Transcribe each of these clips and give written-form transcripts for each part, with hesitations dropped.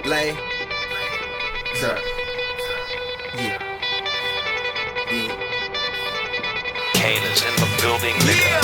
Lay. Sir. Yeah. Kane is in the building, nigga.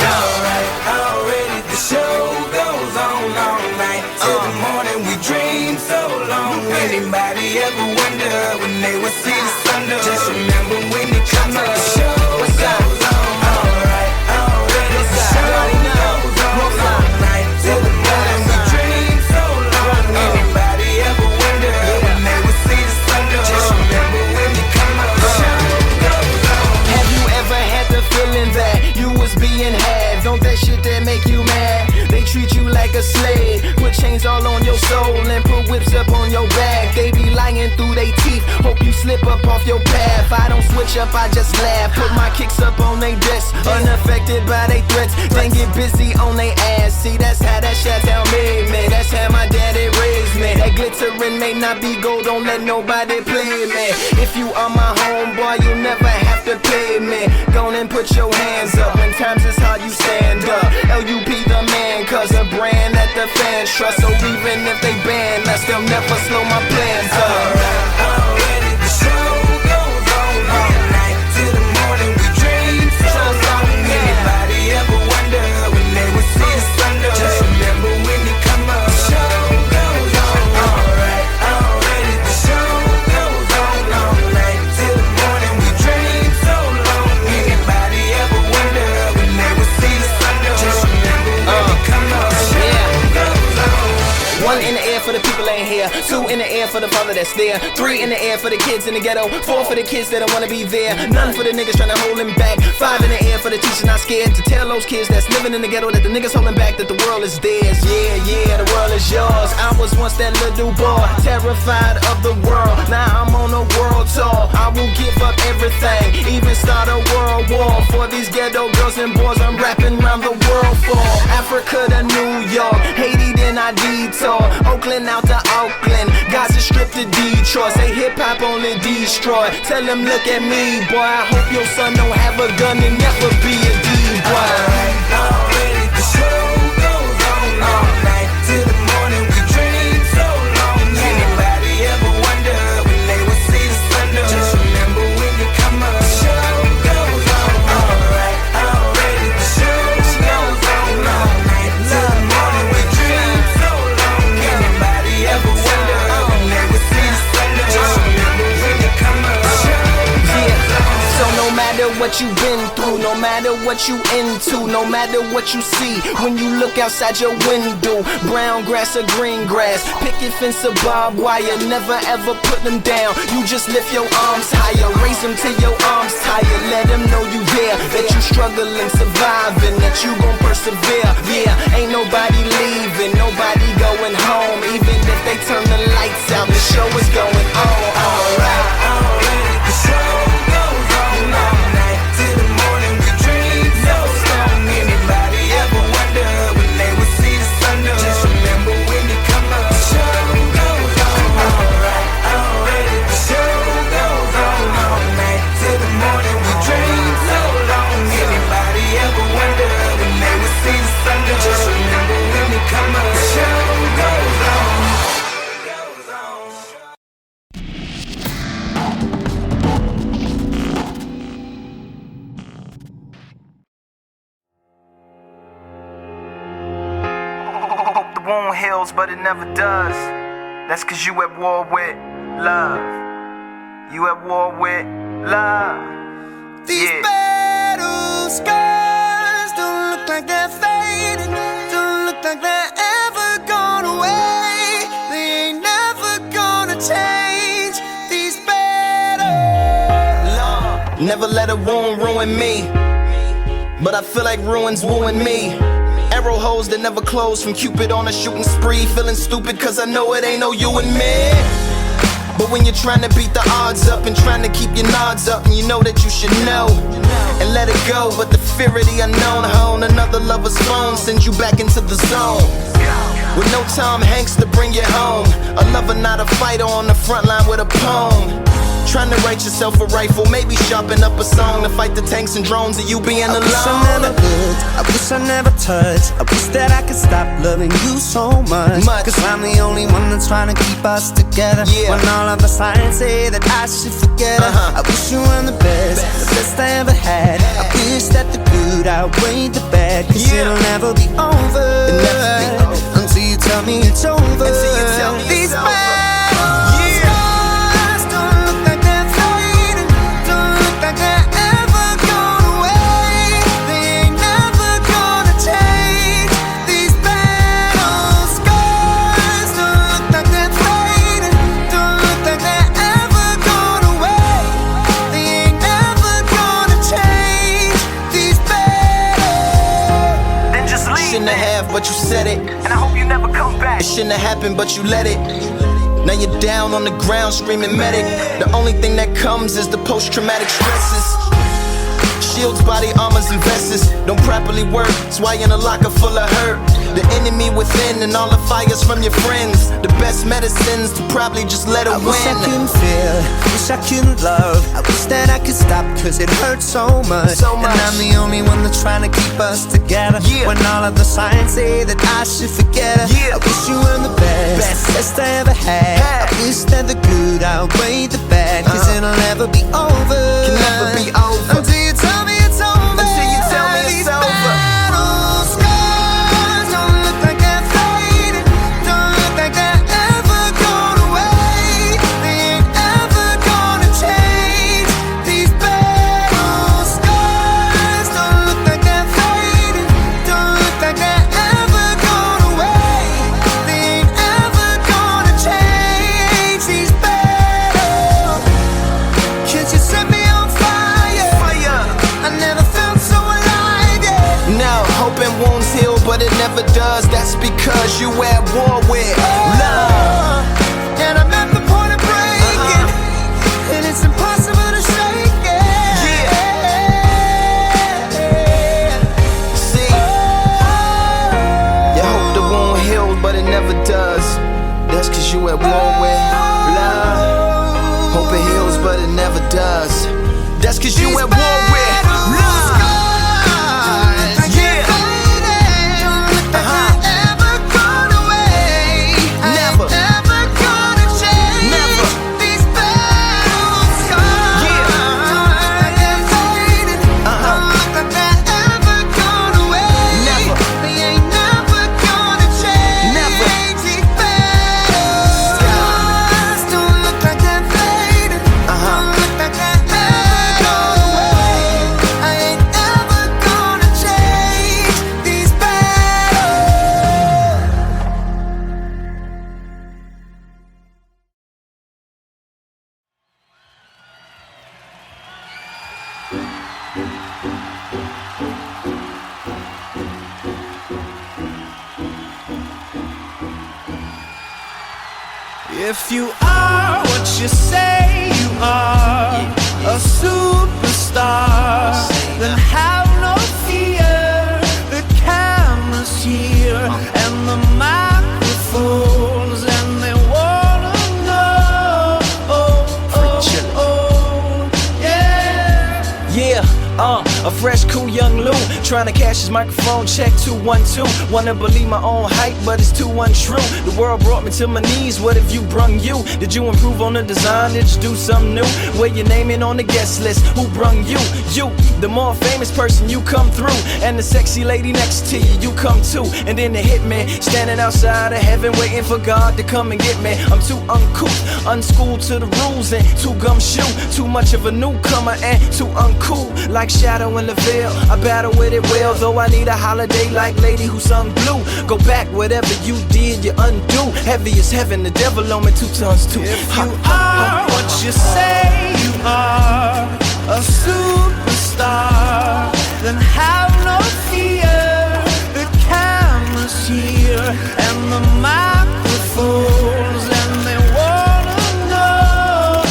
Alright, already the show goes on all night. Till the morning we dream so long. Anybody ever wonder when they would see the sun? Just remember when it comes to the show goes on. Alright, already the show goes on all night. Till the morning we dream so long. Anybody ever wonder when they would see the sun? Just remember when it comes to the show goes on. Have you ever had the feeling that you was being had? Don't that shit that make you mad? They treat you like a slave, put chains all on your soul and put whips up on your back. They be lying through they teeth, hope you slip up off your path. I don't switch up, I just laugh, put my kicks up on they desk, unaffected by they threats, then get busy on they ass. See, that's how that Chateau made me, that's how my daddy raised me. That glittering may not be gold, don't let nobody play me. If you are my homeboy, you'll never have to pay me. Go and put your hands up, when times is hard you stand up. LUP the man, cause a brand that the fans trust. So even if they ban us, they'll never slow my plans up. Already the show goes on all night. Till the morning we dream so long. Anybody ever wonder when they would see the sun? Just remember when you come up. The show goes on. Alright, already the show goes on all night. Till the morning we dream so long. Anybody ever wonder when they would see the sun? Just remember when you come up. The show goes on. One in the air for the people ain't here. Two in the air for the father that's there. Three in the air for the kids in the ghetto. Four for the kids that don't wanna be there. None for the niggas trying to hold him back. Five in the air for the teachers not scared to tell those kids that's living in the ghetto that the niggas holding back, that the world is theirs. Yeah, yeah, the world is yours. I was once that little boy, terrified of the world. Now I'm on a world tour. I will give up everything, even start a world war. For these ghetto girls and boys I'm rapping around the world for. Africa to New York, Haiti then I detour. Oakland out to Oakland, Gaza Strip to Detroit. Say hip-hop only destroy. Tell them look at me, boy. I hope your son don't have a gun and never be a D-boy. Already the show goes on all night. Till the morning we dream so long. Anybody ever wonder when they would see the sun? Just remember when you come up. The show goes on. Alright, already the show goes on all night. Till the morning we dream so long. Anybody ever wonder when they would see the sun? Just remember when you come up. The show goes on. So no matter what you've been through, no matter what you into, no matter what you see, when you look outside your window, brown grass or green grass, picket fence or barbed wire, never ever put them down. You just lift your arms higher, raise them till your arms tired. Let them know you there, that you struggling, surviving, that you gon' persevere. Yeah, ain't nobody leaving, nobody going home. Even if they turn the lights out, the show is going on. Alright, already the show goes on all night. Till the morning we dream so long. Anybody ever wonder when they would see the sun? Just remember when you come up. The show goes on. Alright, already the show goes on all night. Till the morning we dream so long. Anybody ever wonder when they would see the sun? Just remember when you come up. The show goes on. the wound heals, but it never does. That's cause you at war with love. You at war with love. These battle scars don't look like they're fading. Don't look like they're ever gone away. They ain't never gonna change. These battles. Love. Never let a wound ruin me, but I feel like ruins wooing me. Arrow holes that never close from Cupid on a shooting spree. Feeling stupid cause I know it ain't no you and me. But when you're trying to beat the odds up and trying to keep your nods up, and you know that you should know and let it go, but the fear of the unknown, hone another lover's phone sends you back into the zone. With no Tom Hanks to bring you home, a lover not a fighter on the front line with a poem. Trying to write yourself a rifle, maybe sharpen up a song to fight the tanks and drones of you being alone. I wish I never looked, I wish I never touched. I wish that I could stop loving you so much. Cause I'm the only one that's trying to keep us together. When all of the signs say that I should forget her. I wish you were the best I ever had. I wish that the good outweighed the bad. Cause it'll never be over until you tell me it's over. These battles don't look like they're fading, don't look like they're ever going away. They ain't never gonna change. These battle scars don't look like they're fading, don't look like they're ever going away. They ain't never gonna change. These battles. Then just leave. Shouldn't have, but you said it. And I hope you never come back. It shouldn't have happened, but you let it. Now you're down on the ground screaming medic. The only thing that comes is the post-traumatic stresses. Shields, body armors, and vests don't properly work. That's why you're in a locker full of hurt. The enemy within and all the fires from your friends. The best medicines to probably just let it win. I wish I couldn't feel, wish I couldn't love. I wish that I could stop cause it hurts so much. And I'm the only one that's trying to keep us together. When all of the signs say that I should forget her. I wish you were the best I ever had. I wish that the good outweighed the bad. Cause it'll never be over. Can never be over until you tell me it's over. Until you tell me it's over. But it never does, that's because you at war with love. And I'm at the point of breaking, and it's impossible to shake it. See, you hope the wound healed, but it never does. That's cause you at war with love. Hope it heals, but it never does. That's cause you at war with love. If you are what you say you are, a superstar, then have no fear. The camera's here and the microphones, and they wanna know. Yeah, a fresh, cool young Lou, trying to cash his microphone check 212. Wanna believe my own hype, but it's too untrue. The world brought me to my knees, what have you brung you? Did you improve on the design, did you do something new? Where your name in on the guest list, who brung you? You, the more famous person, you come through. And the sexy lady next to you come too. And then the hitman, standing outside of heaven, waiting for God to come and get me. I'm too uncouth, unschooled to the rules, and too gumshoe. Too much of a newcomer and too uncool, like shadow in the veil. I battle with it well, though I need a holiday like lady who sung blue. Go back, whatever you did, you undo. Heavy as heaven, the devil on me 2 tons too. If you are what you say you are, a superstar, then have no fear. The camera's here and the microphones, and they wanna know.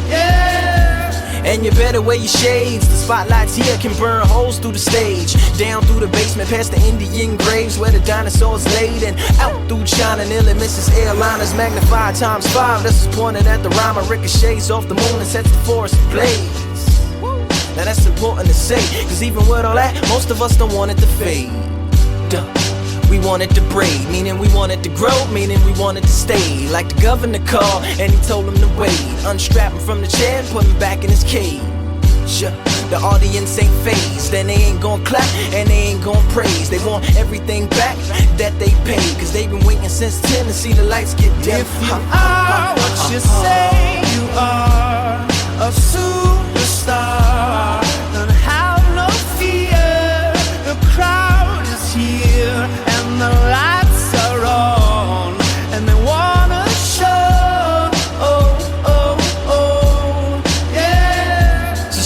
Yeah. And you better away your shades. The spotlights here can burn holes through the stage. Down through the basement, past the Indian graves where the dinosaurs laid. And out through China, nearly misses airliners. Magnified ×5, this is pointed at the rhyme. Ricochets off the moon and sets the forest ablaze. Now that's important to say, cause even with all that, most of us don't want it to fade. We want it to braid, meaning we want it to grow, meaning we want it to stay. Like the governor called and he told him to wait. Unstrap him from the chair and put him back in his cage. The audience ain't phased, and they ain't gon' clap, and they ain't gon' praise. They want everything back that they paid, cause they've been waiting since 10 to see the lights get dim. If you are what you say you are, a superstar, then have no fear. The crowd is here, and the lights are on, and they wanna show. Oh, oh, oh, yeah. So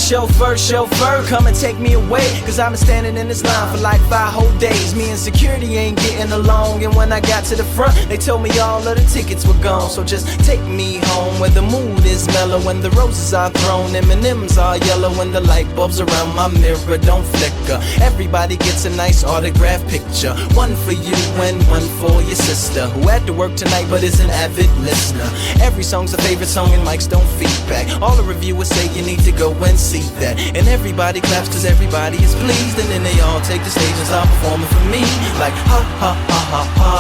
chauffeur, come and take me away, cause I've been standing in this line for like 5 whole days. Me and security ain't getting along, and when I got to the front, they told me all of the tickets were gone. So just take me home where the mood is mellow, when the roses are thrown, M&M's are yellow, when the light bulbs around my mirror don't flicker. Everybody gets a nice autograph picture, one for you and one for your sister, who had to work tonight but is an avid listener. Every song's a favorite song and mics don't feedback. All the reviewers say you need to go and see that. And everybody claps cause everybody is pleased, and then they all take the stage and start performing for me. Like ha ha ha ha ha,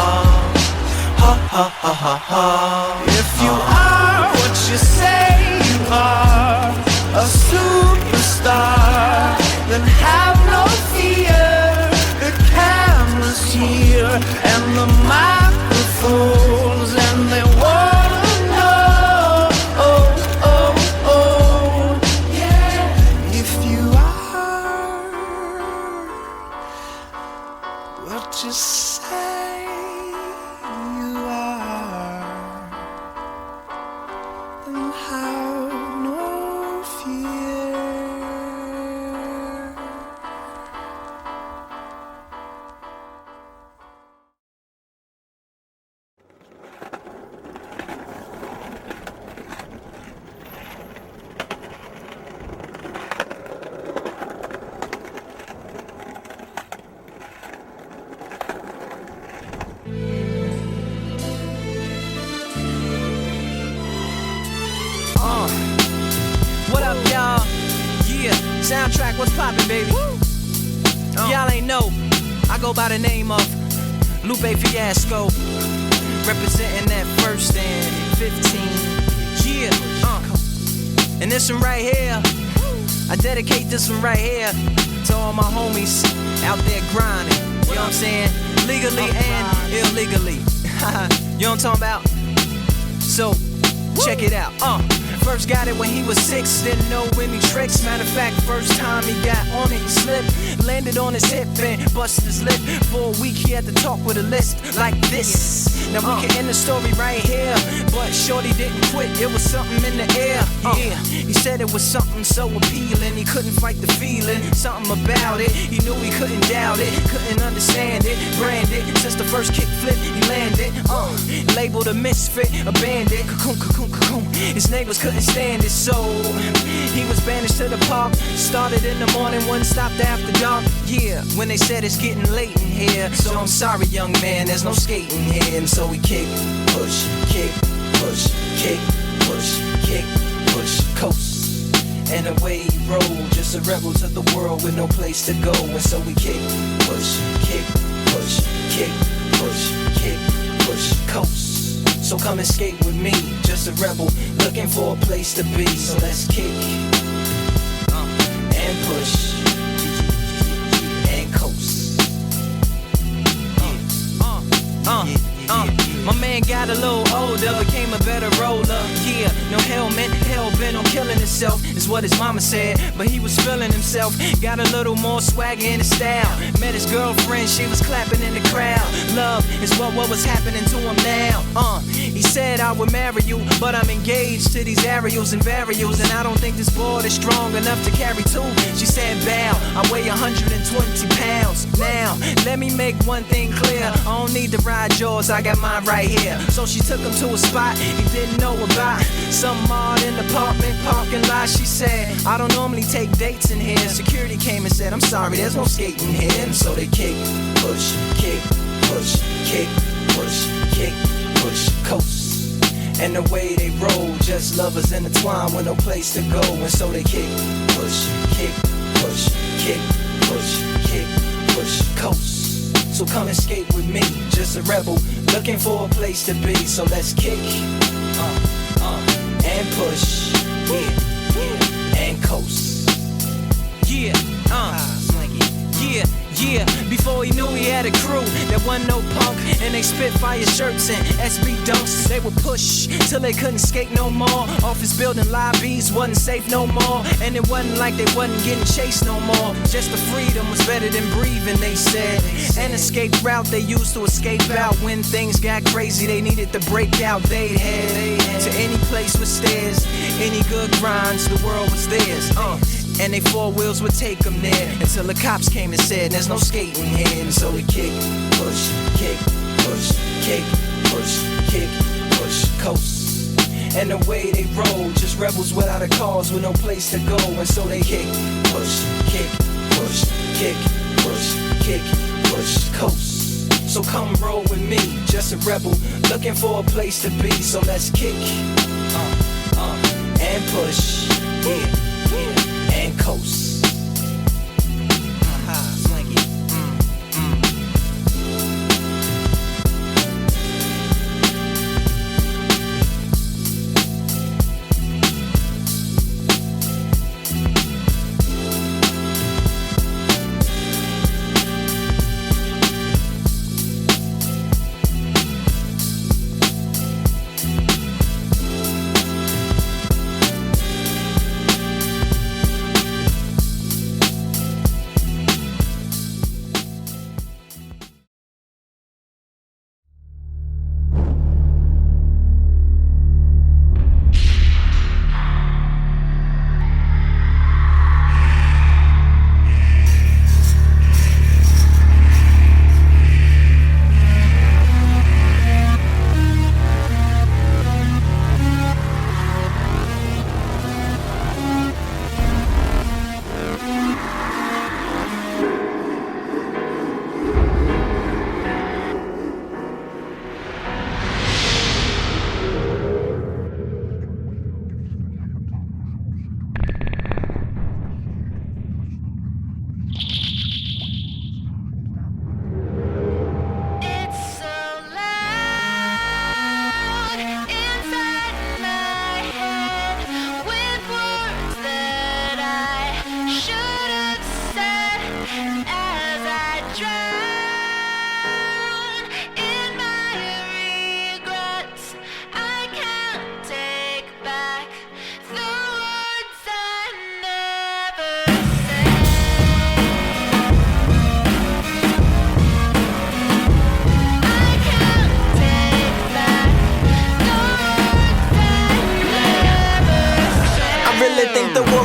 ha ha ha ha ha. If you are what you say you are, a superstar, then have no fear. The camera's here and the microphones, and they wanna know. Oh, oh, oh, yeah. If you are what you say you are, then have no fear. What up, y'all? Yeah, soundtrack, what's poppin', baby? Y'all ain't know, I go by the name of Lupe Fiasco, representing that 1st and 15. Yeah, and this one right here, I dedicate this one right here to all my homies out there grinding. You know what I'm saying? Legally and illegally. You know what I'm talking about? So, check it out. First got it when he was 6, didn't know any tricks. Matter of fact, first time he got on it, he slipped, landed on his hip and busted his lip. For a week he had to talk with a lisp like this. Now we can end the story right here, but shorty didn't quit, it was something in the air. Yeah, he said it was something so appealing, he couldn't fight the feeling, something about it. He knew he couldn't doubt it, couldn't understand it, branded. Since the first kick flip, he landed. Labeled a misfit, a bandit. Cocoon, cocoon, cocoon. His neighbors couldn't stand it, so he was banished to the park. Started in the morning, one stopped after dark. Yeah, when they said it's getting late in here, so I'm sorry, young man, there's no skating here. And so we kick, push, kick, push, kick, push, kick, push, coast. And away he rolled, just a rebel to the world with no place to go. And so we kick, push, kick, push, kick, push, kick, push, coast. So come and skate with me, just a rebel looking for a place to be. So let's kick and push and coast. My man got a little older, became a better roller. Yeah, no helmet, hell-bent on killing himself, is what his mama said. But he was feeling himself, got a little more swagger in his style. Met his girlfriend, she was clapping in the crowd. love is what was happening to him now. He said I would marry you, but I'm engaged to these aerials and varials, and I don't think this board is strong enough to carry two. She said, bow, I weigh 120 pounds. Now, let me make one thing clear. I don't need to ride yours, I got mine right here. So she took him to a spot he didn't know about. Some odd in the apartment parking lot. She said, I don't normally take dates in here. Security came and said, I'm sorry, there's no skating here. And so they kick, push, kick, push, kick, push, kick, push, coast. And the way they roll, just lovers intertwined with no place to go. And so they kick, push, kick, push, kick, push, kick, push, coast. So come and skate with me, just a rebel, looking for a place to be. So let's kick, and push, and coast. Yeah, yeah. Before he knew he had a crew that wasn't no punk, and they spit fire shirts and SB dunks. They would push till they couldn't skate no more. Office building lobbies wasn't safe no more, and it wasn't like they wasn't getting chased no more. Just the freedom was better than breathing, they said. An escape route they used to escape out when things got crazy. They needed to break out. They'd head to any place with stairs, any good grinds. The world was theirs. And they four wheels would take them there until the cops came and said there's no skating here. And so we kick, push, kick, push, kick, push, kick, push, coast. And the way they roll, just rebels without a cause with no place to go. And so they kick, push, kick, push, kick, push, kick, push, coast. So come roll with me, just a rebel looking for a place to be. So let's kick, and push, and coast.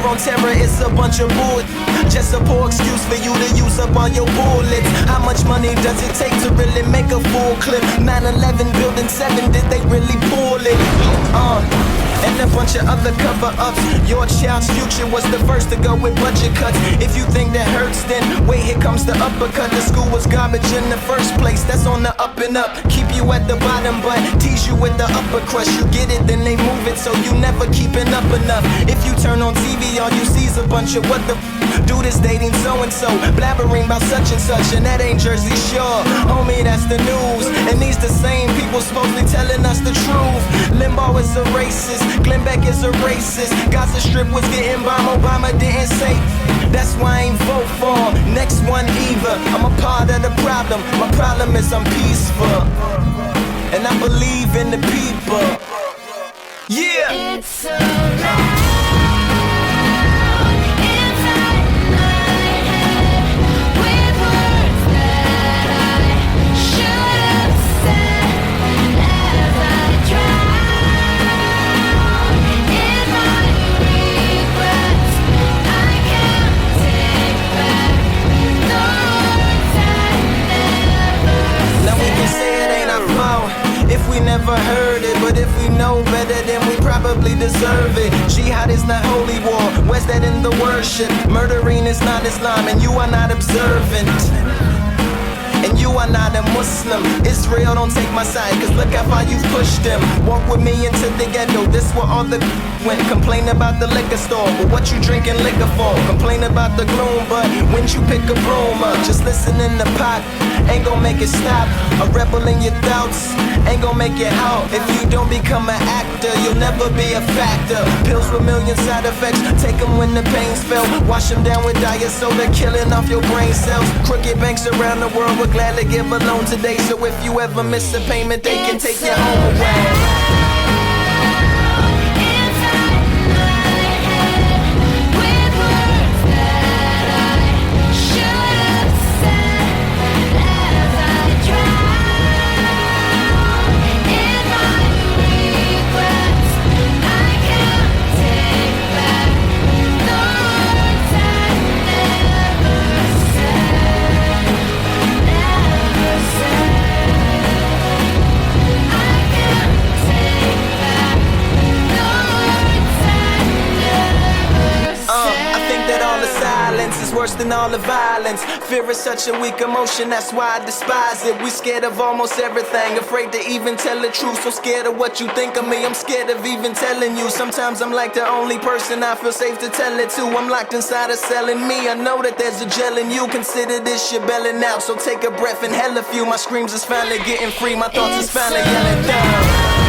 On terror, it's a bunch of bull. Just a poor excuse for you to use up all your bullets. How much money does it take to really make a full clip? 9/11 building 7, did they really pull it? And a bunch of other cover-ups. Your child's future was the first to go with budget cuts. If you think that hurts, then wait, here comes the uppercut. The school was garbage in the first place, that's on the up and up. Keep you at the bottom, but tease you with the upper crust. You get it, then they move it, so you never keeping up enough. If you turn on TV, all you see is a bunch of what the dude is dating so-and-so, blabbering about such and such, and that ain't Jersey Shore. Homie, that's the news, and these the same people supposedly telling us the truth. Limbaugh is a racist, Glenn Beck is a racist. Gaza Strip was getting bombed, Obama didn't say. That's why I ain't vote for next one either. I'm a part of the problem, my problem is I'm peaceful, and I believe in the people. Yeah! It's so loud. Should deserve it. Jihad is not holy war, where's that in the worship? Murdering is not Islam, and you are not observant. And you are not a Muslim. Israel, don't take my side, cause look how far you've pushed them. Walk with me into the ghetto, this where all the went. Complain about the liquor store, but what you drinking liquor for? Complain about the gloom, but when you pick a broom up, just listen in the pot, ain't gon' make it stop. A rebel in your doubts, ain't gon' make it out. If you don't become an actor, you'll never be a factor. Pills with million side effects, take them when the pain's felt. Wash them down with diet soda, killing off your brain cells. Crooked banks around the world would gladly give a loan today. So if you ever miss a payment, they can take your home away. Worse than all the violence. Fear is such a weak emotion, that's why I despise it. We scared of almost everything, afraid to even tell the truth. So scared of what you think of me, I'm scared of even telling you. Sometimes I'm like the only person I feel safe to tell it to. I'm locked inside a cell in me, I know that there's a gel in you. Consider this your belling out, so take a breath and hell a few. My screams is finally getting free, my thoughts is finally yelling down.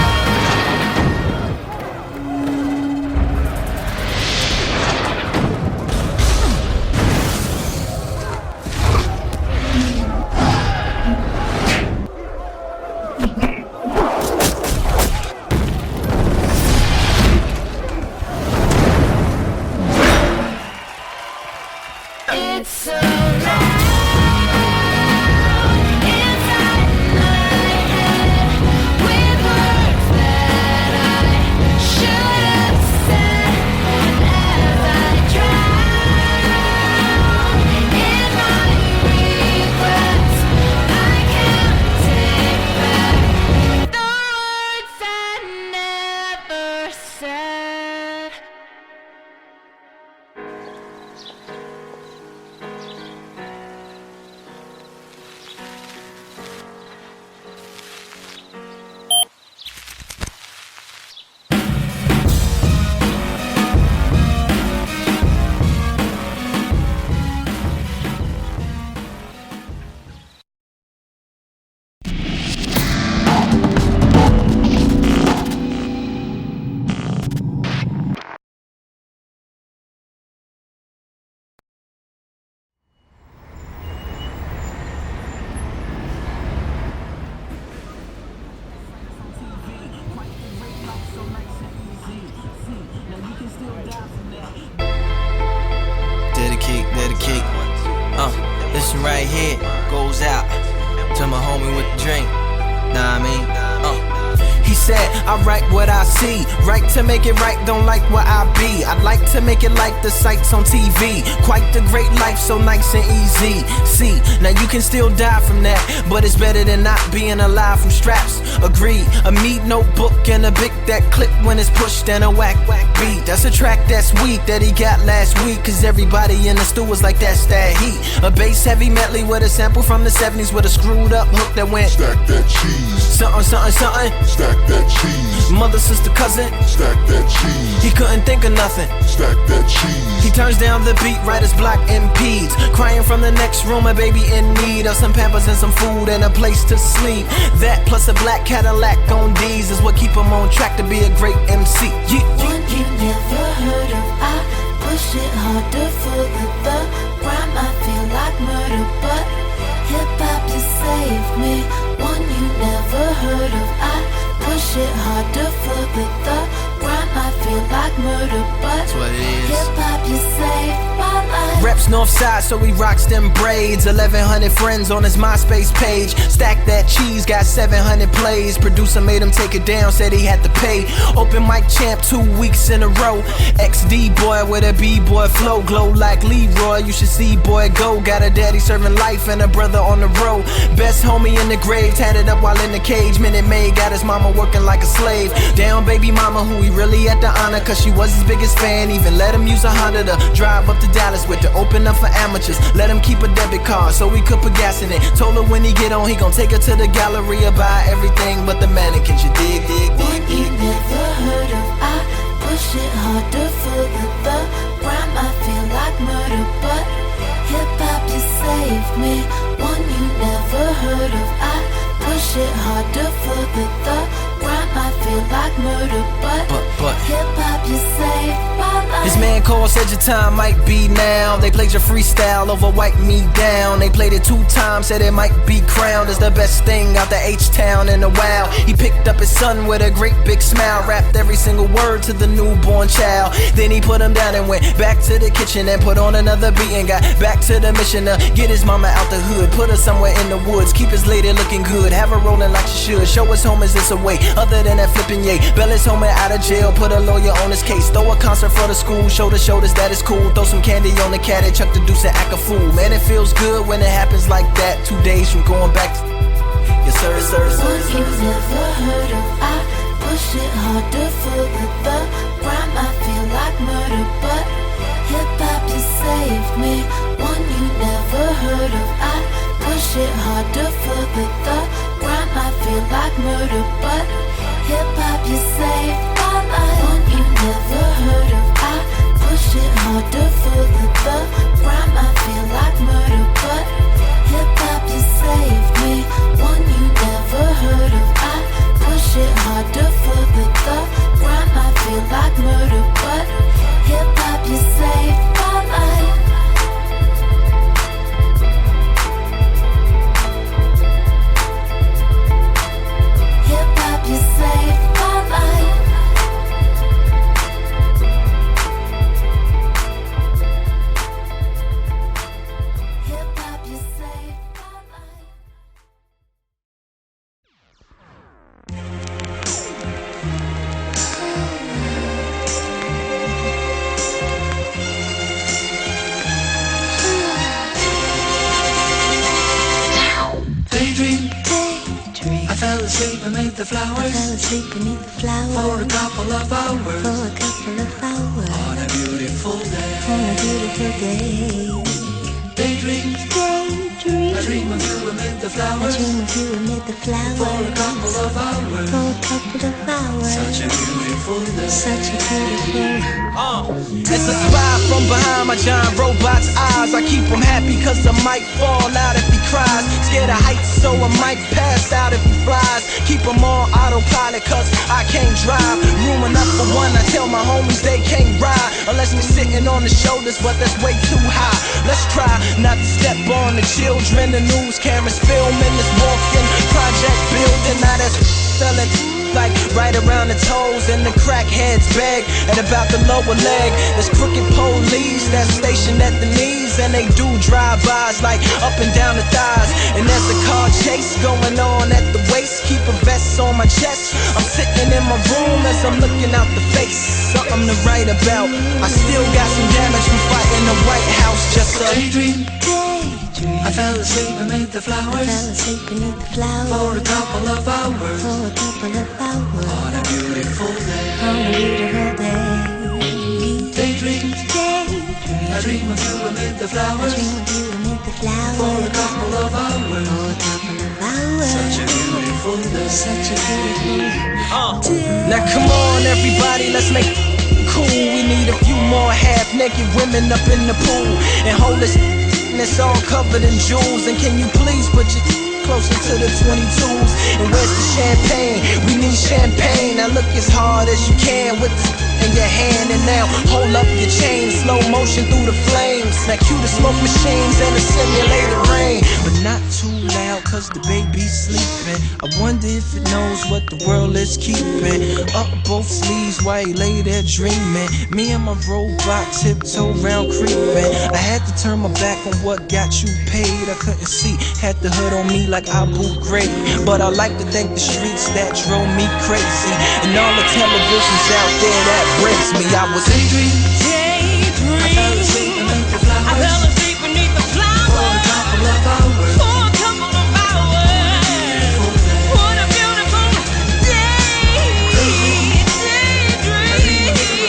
This one right here goes out to my homie with the drink. Nah, I mean, He said, I write what I see, right to make it right, don't like what I be. I'd like to make it like the sights on TV. Quite the great life, so nice and easy. See, now you can still die from that, but it's better than not being alive from straps. Agreed, a meat notebook and a big that click when it's pushed and a whack beat. That's a track that's weak that he got last week, cause everybody in the stew was like that's that heat. A bass heavy medley with a sample from the 70s with a screwed up hook that went stack that cheese, something, something, something. Stack that cheese, mother, sister, cousin. Stack that cheese, he couldn't think of nothing. Stack that cheese. He turns down the beat right as block impedes. Crying from the next room, a baby in need of some pampers and some food and a place to sleep. That plus a black Cadillac on D's is what keep him on track to be a great MC. One you never heard of, I push it harder for the rhyme. I feel like murder, but hip-hop just saved me. One you never heard of, I push it harder for the rhyme. I feel like murder, but hip-hop just saved my life. Reps Northside, so he rocks them braids. 1,100 friends on his MySpace page. Stack that cheese, got 700 plays. Producer made him take it down, said he had to pay. Open mic champ 2 weeks in a row. XD boy with a B-boy flow. Glow like Leroy, you should see boy go. Got a daddy serving life and a brother on the road. Best homie in the grave, tatted up while in the cage. Minute Maid got his mama working like a slave. Down baby mama who he really at the honor, cause she was his biggest fan. Even let him use a Honda to drive up to Dallas with, to open up for amateurs. Let him keep a debit card so he could put gas in it. Told her when he get on, he gon' take her to the Galleria, buy everything but the mannequins. You dig, dig, dig, One you dig. never heard of, I push it harder for the rhyme. I feel like murder, but hip-hop, you saved me. One you never heard of, I push it harder for the rhyme. I feel like murder, but hip-hop, you saved my life. His man called, said your time might be now. They played your freestyle over Wipe Me Down. They played it 2 times, said it might be crowned as the best thing out the H-Town in a while. He picked up his son with a great big smile, rapped every single word to the newborn child. Then he put him down and went back to the kitchen and put on another beat and got back to the mission to get his mama out the hood, put her somewhere in the woods, keep his lady looking good, have her rolling like she should, show his home is this a way other than that flipping yay. Bail his home out of jail, put a lawyer on his case, throw a concert for the school, show the shoulders that is cool, throw some candy on the cat and chuck the deuce and act a fool. Man, it feels good when it happens like that. 2 days from going back to yes sir, sir, sir, One sir. you never heard of, I push it harder for the rhyme. I feel like murder, but hip-hop, you saved me. One you never heard of, I push it harder for the rhyme. I feel like murder, but hip-hop, you saved my life. One you never heard of, I push it harder for the rhyme. I feel like murder, but hip-hop, you saved me. One you never heard of, I push it harder for the rhyme. I feel like murder, but hip-hop, you saved my life. Hip-hop, you saved my life. Hip-hop, you saved my life. Daydream, I fell asleep amid the flowers for a couple of hours on a beautiful day. Daydream, I dream of you amid the flowers for a couple of hours. Such a beautiful day. As I spy from behind my giant robot's eyes, I keep him happy cause I might fall out if he cries. Scared of heights so I might pass out if he flies. Keep him on autopilot cause I can't drive. Room enough for one, I tell my homies they can't ride unless we're sitting on the shoulders, but that's way too high. Let's try not to step on the children. The news cameras filming this walking project building. Now that's selling like right around the toes and the crackheads beg at about the lower leg. There's crooked police that's stationed at the knees and they do drive-bys like up and down the thighs. And there's a car chase going on at the waist. Keep a vest on my chest. I'm sitting in my room as I'm looking out the face. Something to write about. I still got some damage from fighting the White House. Just a Daydream, I fell asleep amid the flowers for a couple of hours on a beautiful day. Daydream, I dream of you amid the flowers for a couple of hours. Such a beautiful day. Now come on everybody, let's make it cool. We need a few more half-naked women up in the pool and hold this it's all covered in jewels. And can you please put your closer to the 22s? And where's the champagne? We need champagne. Now look as hard as you can with this in your hand. And now hold up your chain, slow motion through the flames. Now cue the smoke machines and the simulated rain. But not too loud cause the baby's sleeping. I wonder if it knows what the world is keeping. Up both sleeves while he lay there dreaming. Me and my robot tiptoe round creeping. I had to turn my back on what got you paid. I couldn't see, had the hood on me like Abu Ghraib. But I like to thank the streets that drove me crazy. And all the televisions out there that breaks me. I was Daydream, I fell asleep beneath the flowers for a couple of hours. What a beautiful day. Daydream.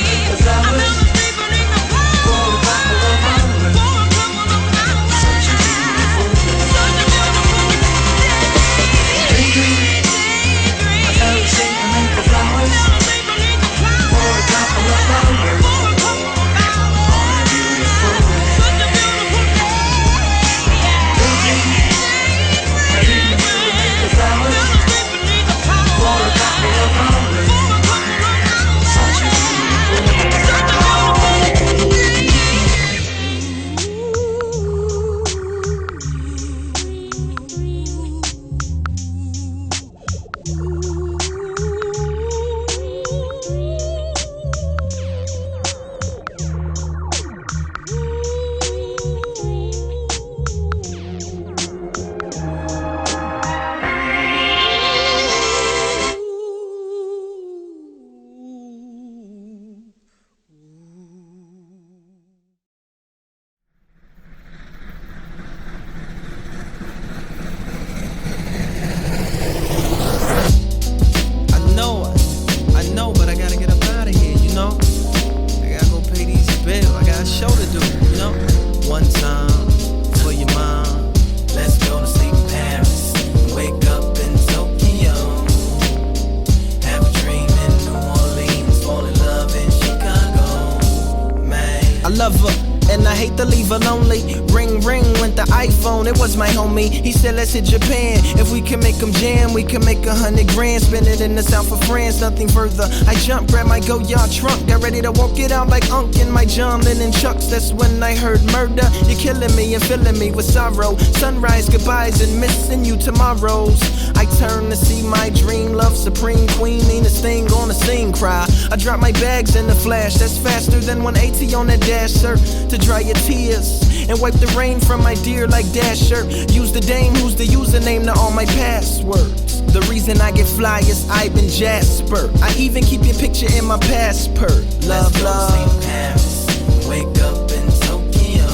hate to leave her lonely. Ring, ring, went the iPhone, it was my homie. He said, let's hit Japan. If we can make them jam, we can make 100 grand. Spend it in the south of France, nothing further. I jumped, grabbed my go-yard trunk, got ready to walk it out like Unk in my John Lennon chucks. That's when I heard murder. You're killing me and filling me with sorrow. Sunrise, goodbyes, and missing you tomorrows. I turn to see my dream, love supreme queen, mean this thing on the scene, cry. I drop my bags in the flash, that's faster than 180 on that dash, sir. To dry your tears and wipe the rain from my dear like Dasher. Use the dame, who's the username to all my passwords. The reason I get fly is I've been Jasper. I even keep your picture in my passport. Love, love. Paris, wake up in Tokyo.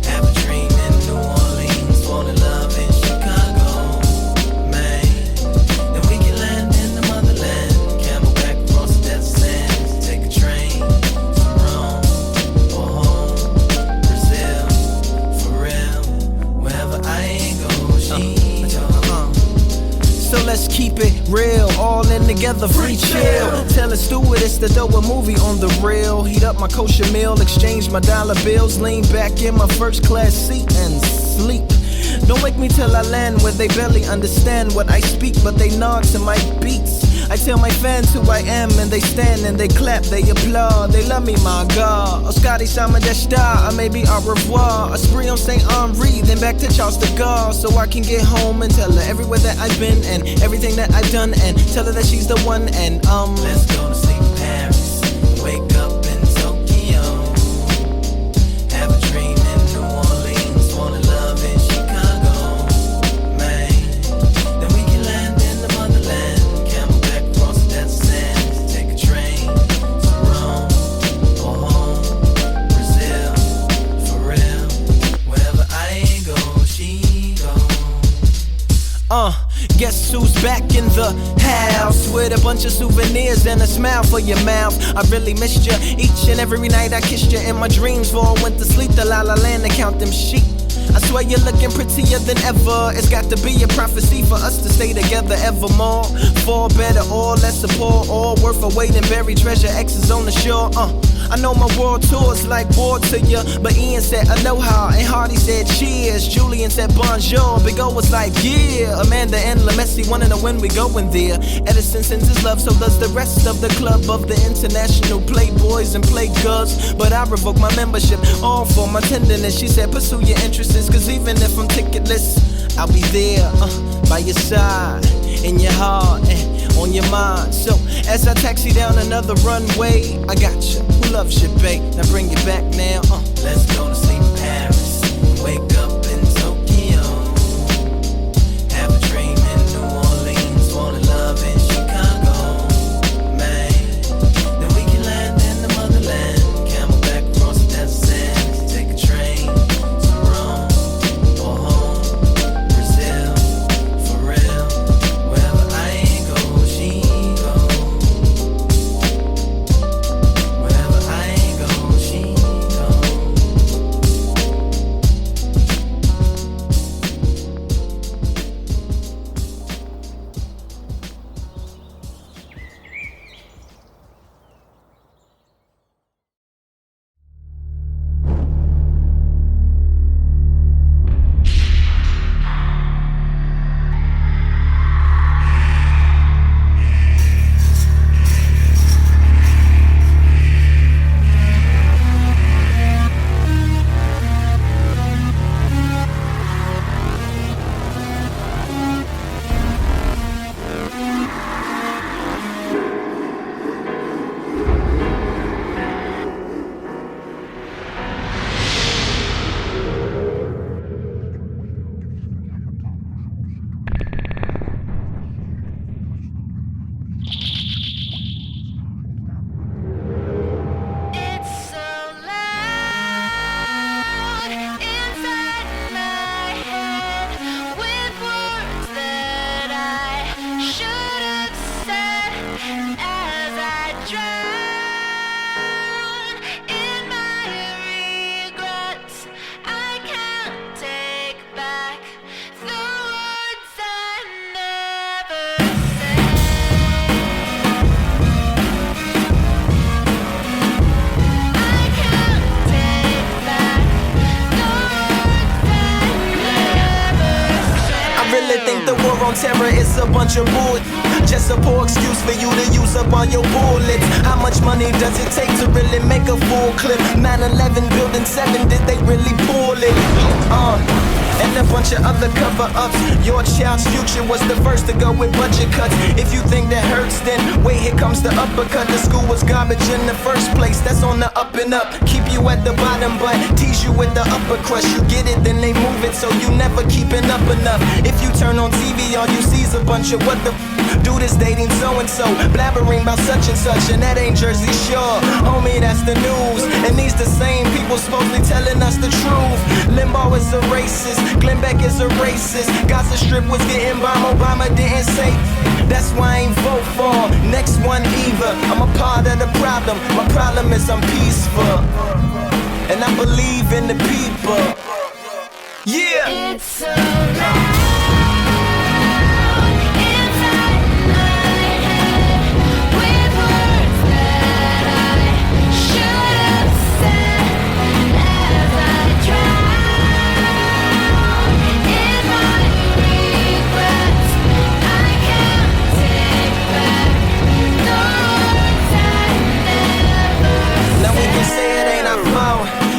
Have a dream in New Orleans, fall in love in Chicago, man. Then we can land in the motherland, camelback across the desert sands, take a train to Rome or home, Brazil, for real. Wherever I ain't go, she So let's keep it real, all in together, free chill. Tell a stewardess to throw a movie on the reel. Heat up my kosher meal, exchange my dollar bills, lean back in my first class seat and sleep. Don't wake me till I land where they barely understand what I speak, but they nod to my beats. I tell my fans who I am and they stand and they clap, they applaud, they love me, my God. Oh, Scotty, Sama Deshta, or maybe au revoir. A spree on St. Henri, then back to Charles de Gaulle, so I can get home and tell her everywhere that I've been and everything that I've done, and tell her that she's the one. And let's go to sleep in Paris, wake up in Tokyo. Have a dream in New Orleans, fall in love in Chicago, man. Then we can land in the motherland, camelback across the desert sands, take a train to Rome or home, Brazil, for real. Wherever I ain't go, she go. Guess who's back in the house with a bunch of souvenirs and a smile for your mouth. I really missed you each and every night. I kissed you in my dreams before I went to sleep. The La La Land and count them sheep. I swear you're looking prettier than ever. It's got to be a prophecy for us to stay together evermore. For better or lesser, poor or worth a weight in buried treasure. X's on the shore. I know my world tour's like war to ya, but Ian said aloha and Hardy said cheers. Julian said bonjour. Big O was like yeah. Amanda and LaMessi wanna know when we going there. Edison sends his love, so does the rest of the club of the international playboys and playgirls. But I revoke my membership, all for my tenderness. She said pursue your interests, cause even if I'm ticketless, I'll be there by your side, in your heart and on your mind. So as I taxi down another runway, I got you. Who loves you, babe? Now bring it back now. Let's go to sleep in Paris, wake up in Tokyo. Have a dream in New Orleans, fall in love in Chicago, man. Then we can land in the motherland, camelback across the desert sands, take a train to Rome or home, Brazil, for real. Wherever I ain't go, she go. Wherever I ain't go, she go. on terror, it's a bunch of bull. Just a poor excuse for you to use up all your bullets. How much money does it take to really make a full clip? 9/11 building 7, did they really pull it? And a bunch of other cover-ups. Your child's future was the first to go with budget cuts. If you think that hurts, then wait, here comes the uppercut. The school was garbage in the first place, that's on the up and up. Keep you at the bottom, but tease you with the upper crust. You get it, then they move it, so you never keeping up enough. If you turn on TV, all you see's a bunch of what the dude is dating so-and-so, blabbering about such and such, and that ain't Jersey Shore. Homie, that's the news, and these the same people supposedly telling us the truth. Limbaugh is a racist, Glenn Beck is a racist, Gaza Strip was getting bombed, Obama didn't say. That's why I ain't vote for him. Next one either. I'm a part of the problem. My problem is I'm peaceful, and I believe in the people. Yeah. It's alright.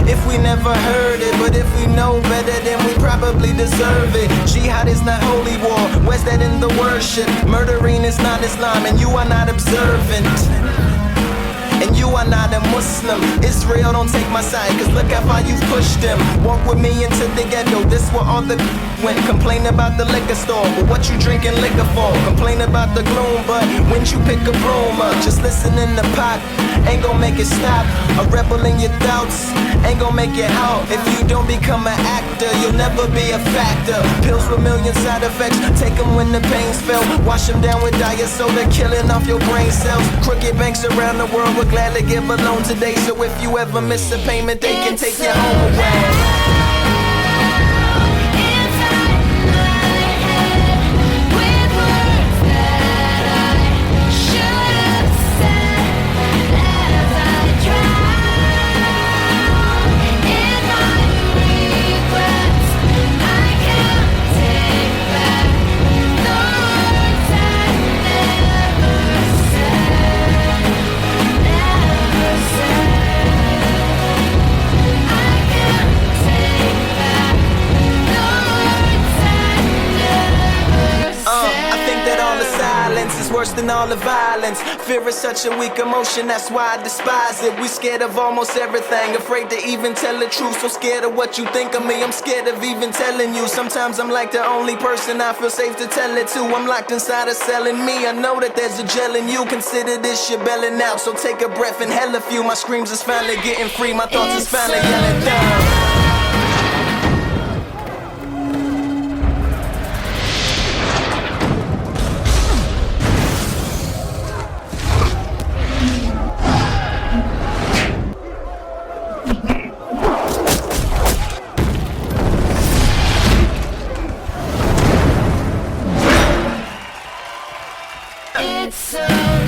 If we never heard it, but if we know better, then we probably deserve it. Jihad is not holy war, where's that in the worship? Murdering is not Islam, and you are not observant. And you are not a Muslim. Israel, don't take my side, cause look how far you've pushed them. Walk with me into the ghetto, this where all the went. Complain about the liquor store, but what you drinking liquor for? Complain about the gloom, but when you pick a broom up, just listen in the pot, ain't gon' make it stop. A rebel in your thoughts, ain't gon' make it out. If you don't become an actor, you'll never be a factor. Pills with million side effects, take them when the pain's felt. Wash them down with diet soda, killing off your brain cells. Crooked banks around the world would gladly give a loan today. So if you ever miss a payment, they can take your home away. Worse than all the violence. Fear is such a weak emotion, that's why I despise it. We scared of almost everything, afraid to even tell the truth. So scared of what you think of me, I'm scared of even telling you. Sometimes I'm like the only person I feel safe to tell it to. I'm locked inside a cell in me, I know that there's a gel in you. Consider this your belling out, so take a breath and hell a few. My screams is finally getting free, my thoughts is finally yelling down. It's so